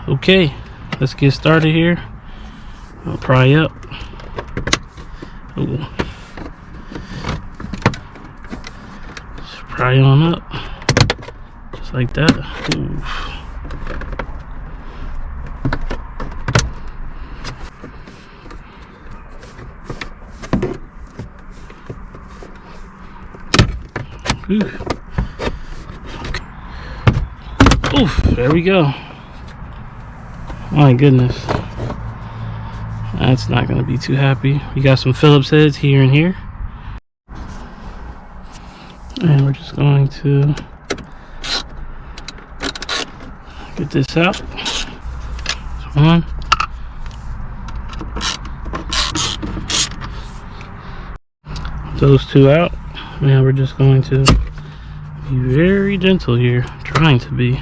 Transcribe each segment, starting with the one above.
Okay, let's get started here. I'll pry up. Ooh. Just pry on up, just like that. Ooh. Oof, there we go. My goodness, that's not going to be too happy. We got some Phillips heads here and here, and we're just going to get this out. One. Those two out. Now we're just going to be very gentle here, trying to be,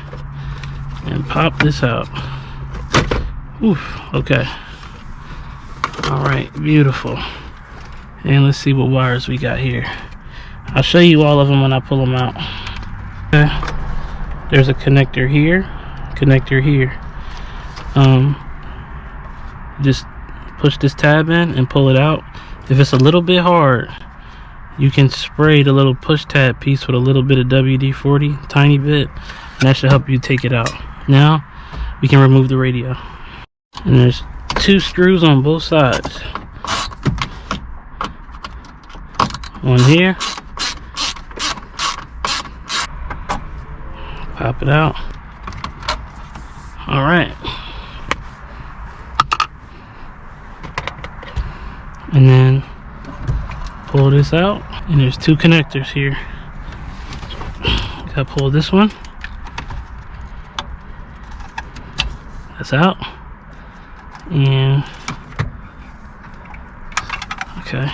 and pop this out. Oof, okay. Alright, beautiful. And let's see what wires we got here. I'll show you all of them when I pull them out. Okay. There's a connector here, connector here. Just push this tab in and pull it out. If it's a little bit hard, you can spray the little push tab piece with a little bit of WD-40, tiny bit, and that should help you take it out. Now we can remove the radio. And there's two screws on both sides. One here. Pop it out. All right. And then pull this out. And there's two connectors here. Gotta pull this one. That's out. And okay,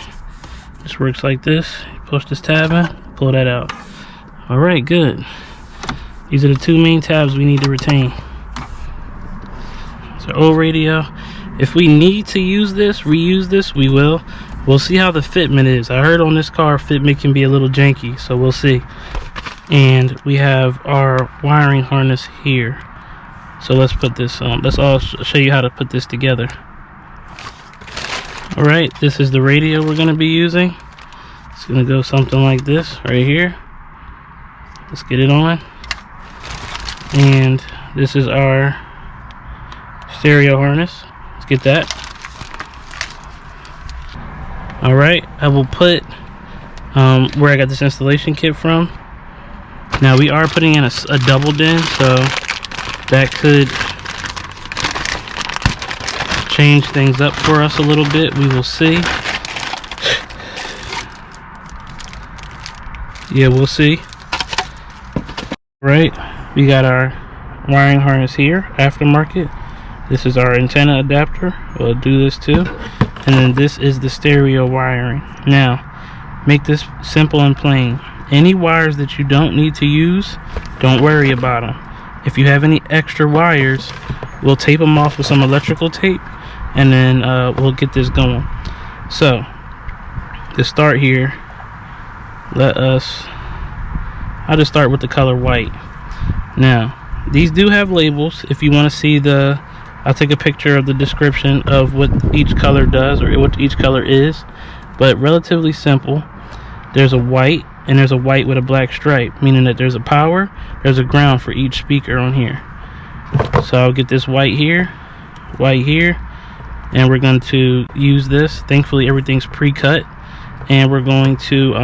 this works like this. You push this tab in, pull that out. All right, good. These are the two main tabs we need to retain. So old radio. If we need to use this, reuse this, we will. We'll see how the fitment is. I heard on this car fitment can be a little janky, so we'll see. And we have our wiring harness here. So let's put this on. Let's all show you how to put this together. All right, this is the radio we're going to be using. It's going to go something like this right here. Let's get it on. And this is our stereo harness. Let's get that. All right, I will put where I got this installation kit from. Now we are putting in a double DIN, so that could change things up for us a little bit. We will see. Yeah, we'll see. Right, we got our wiring harness here, Aftermarket. This is our antenna adapter. We'll do this too. And then this is the stereo wiring. Now, make this simple and plain. Any wires that you don't need to use, don't worry about them. If you have any extra wires, we'll tape them off with some electrical tape, and then we'll get this going. So to start here, I'll just start with the color white. Now these do have labels. If you want to see I'll take a picture of the description of what each color does, or what each color is, but relatively simple. There's a white, and there's a white with a black stripe, meaning that there's a power, there's a ground for each speaker on here. So I'll get this white here, and we're going to use this. Thankfully everything's pre-cut, and we're going to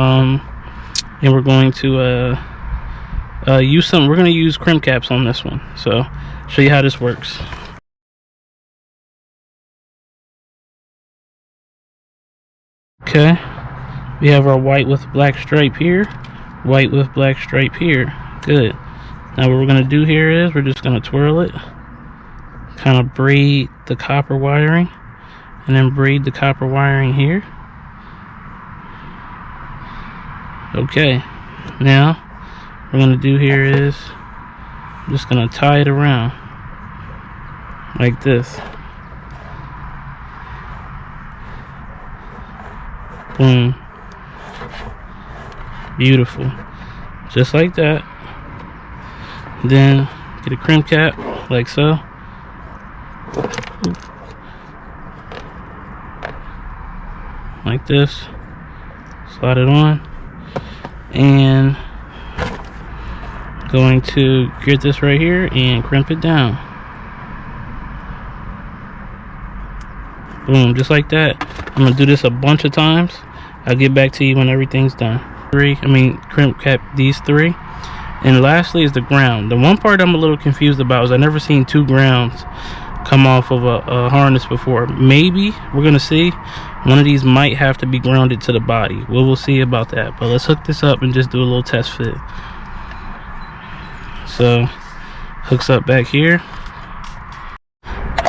use crimp caps on this one. So show you how this works. Okay, we have our white with black stripe here, white with black stripe here. Good. Now what we're going to do here is we're just going to twirl it, kind of braid the copper wiring, and then braid the copper wiring here. Okay, now what we're going to do here is I'm just going to tie it around like this. Boom. Beautiful. Just like that. Then get a crimp cap like so, like this. Slide it on, and going to get this right here and crimp it down. Boom, just like that. I'm gonna do this a bunch of times. I'll get back to you when everything's done. Crimp cap these three. And lastly is the ground. The one part I'm a little confused about is I never seen two grounds come off of a harness before. Maybe, we're gonna see, one of these might have to be grounded to the body. We'll see about that. But let's hook this up and just do a little test fit. So, hooks up back here.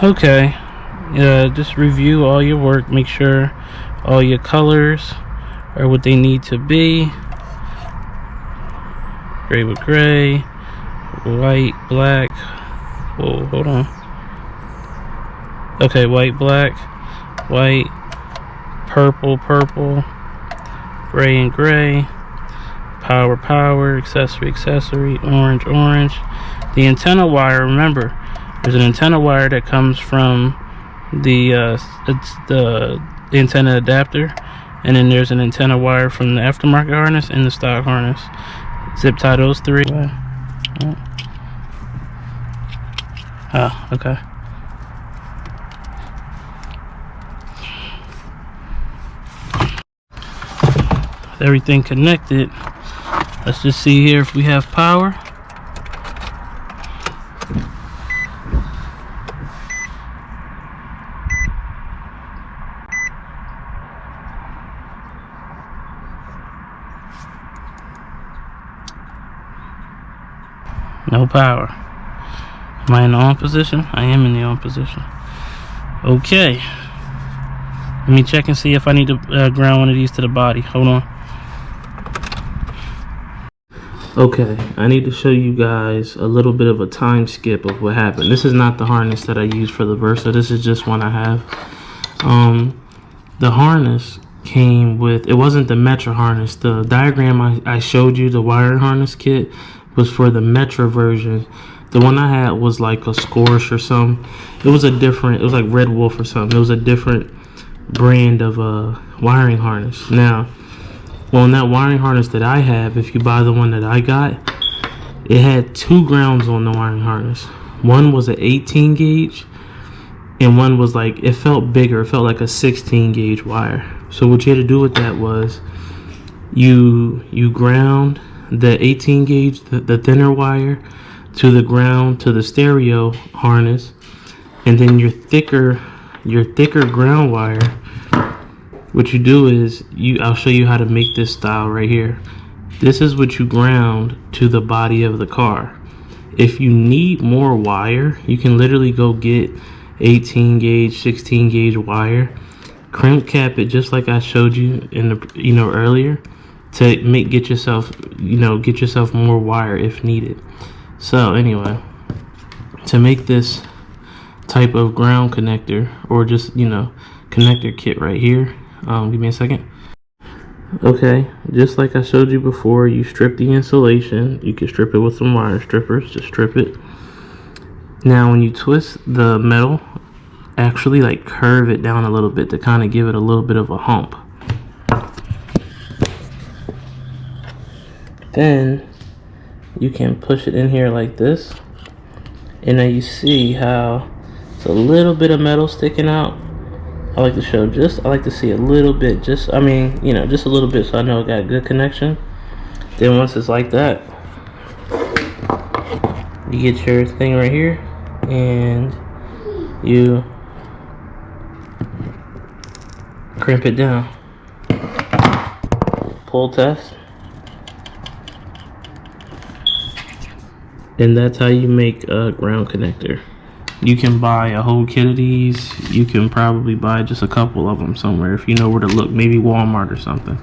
Okay, just review all your work. Make sure all your colors are what they need to be. Gray with gray, white, black. Whoa, hold on. Okay, white, black, white, purple, purple, gray and gray, power, power, accessory, accessory, orange, orange. The antenna wire, remember, there's an antenna wire that comes from the antenna adapter, and then there's an antenna wire from the aftermarket harness and the stock harness. Zip tie those three. Oh, okay. With everything connected, let's just see here if we have power. No power. Am I in the on position? I am in the on position. Okay. Let me check and see if I need to ground one of these to the body. Hold on. Okay, I need to show you guys a little bit of a time skip of what happened. This is not the harness that I use for the Versa. This is just one I have. The harness came with, it wasn't the Metra harness. The diagram I showed you, the wiring harness kit, was for the Metra version. The one I had was like a Scosche or something. It was a different, it was like Red Wolf or something. It was a different brand of wiring harness. Now, well, in that wiring harness that I have, if you buy the one that I got, it had two grounds on the wiring harness. One was an 18 gauge, and one was like, it felt bigger. It felt like a 16 gauge wire. So what you had to do with that was, you ground the 18 gauge, the thinner wire, to the ground, to the stereo harness, and then your thicker ground wire, what you do is, I'll show you how to make this style right here. This is what you ground to the body of the car. If you need more wire, you can literally go get 18 gauge, 16 gauge wire, crimp cap it just like I showed you in the earlier, to get yourself more wire if needed. So anyway, to make this type of ground connector, or just connector kit right here, give me a second. Okay, just like I showed you before, you strip the insulation. You can strip it with some wire strippers. Just strip it. Now when you twist the metal, actually like curve it down a little bit to kind of give it a little bit of a hump. Then you can push it in here like this, and now you see how it's a little bit of metal sticking out. I like to show I like to see a little bit, just a little bit, so I know it got a good connection. Then once it's like that, you get your thing right here, and you crimp it down. Pull test. And that's how you make a ground connector. You can buy a whole kit of these. You can probably buy just a couple of them somewhere if you know where to look, maybe Walmart or something.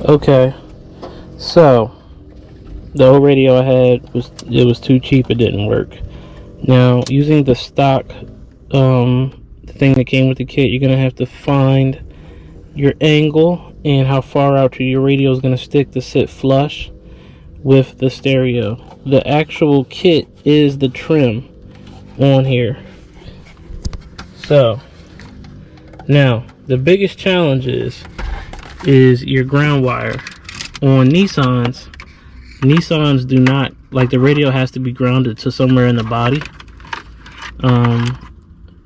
Okay, so the old radio I had was too cheap. It didn't work. Now using the stock the thing that came with the kit, you're gonna have to find your angle and how far out your radio is going to stick to sit flush with the stereo. The actual kit is the trim on here. So now the biggest challenge is your ground wire. On Nissans do not, like, the radio has to be grounded to somewhere in the body.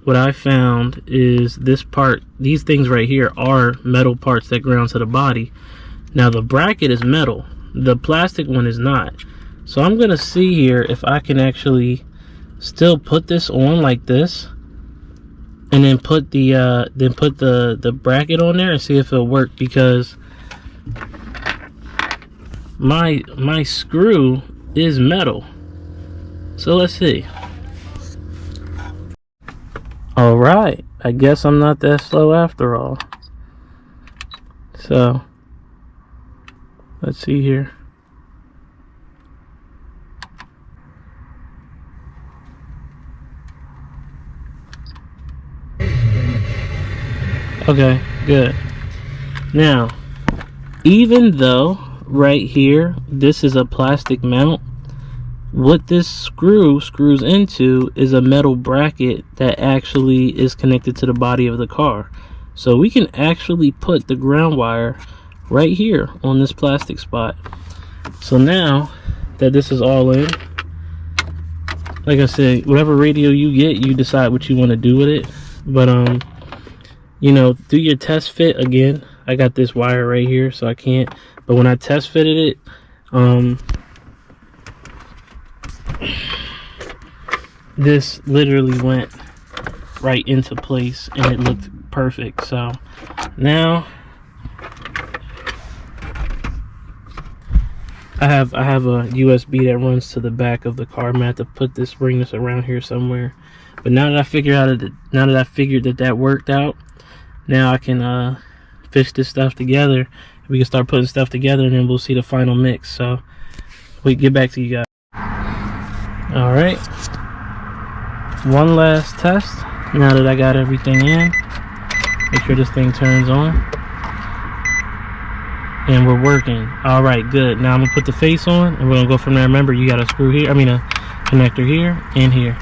What I found is this part, these things right here are metal parts that ground to the body. Now the bracket is metal, the plastic one is not. So I'm gonna see here if I can actually still put this on like this, and then put the bracket on there and see if it'll work, because my screw is metal. So let's see. All right, I guess I'm not that slow after all. So let's see here. Okay, good. Now, even though right here this is a plastic mount, what this screws into is a metal bracket that actually is connected to the body of the car. So we can actually put the ground wire right here on this plastic spot. So now that this is all in, like I said, whatever radio you get, you decide what you want to do with it. But you know, do your test fit. Again, I got this wire right here, so I can't, but when I test fitted it, this literally went right into place and it looked perfect. So now I have a USB that runs to the back of the car. I'm gonna have to bring this around here somewhere. But now that I figured that worked out, now I can fish this stuff together. We can start putting stuff together, and then we'll see the final mix. So we get back to you guys. All right, one last test. Now that I got everything in, make sure this thing turns on, and we're working. All right, good. Now I'm gonna put the face on, and we're gonna go from there. Remember, you got a screw here. I mean, a connector here and here.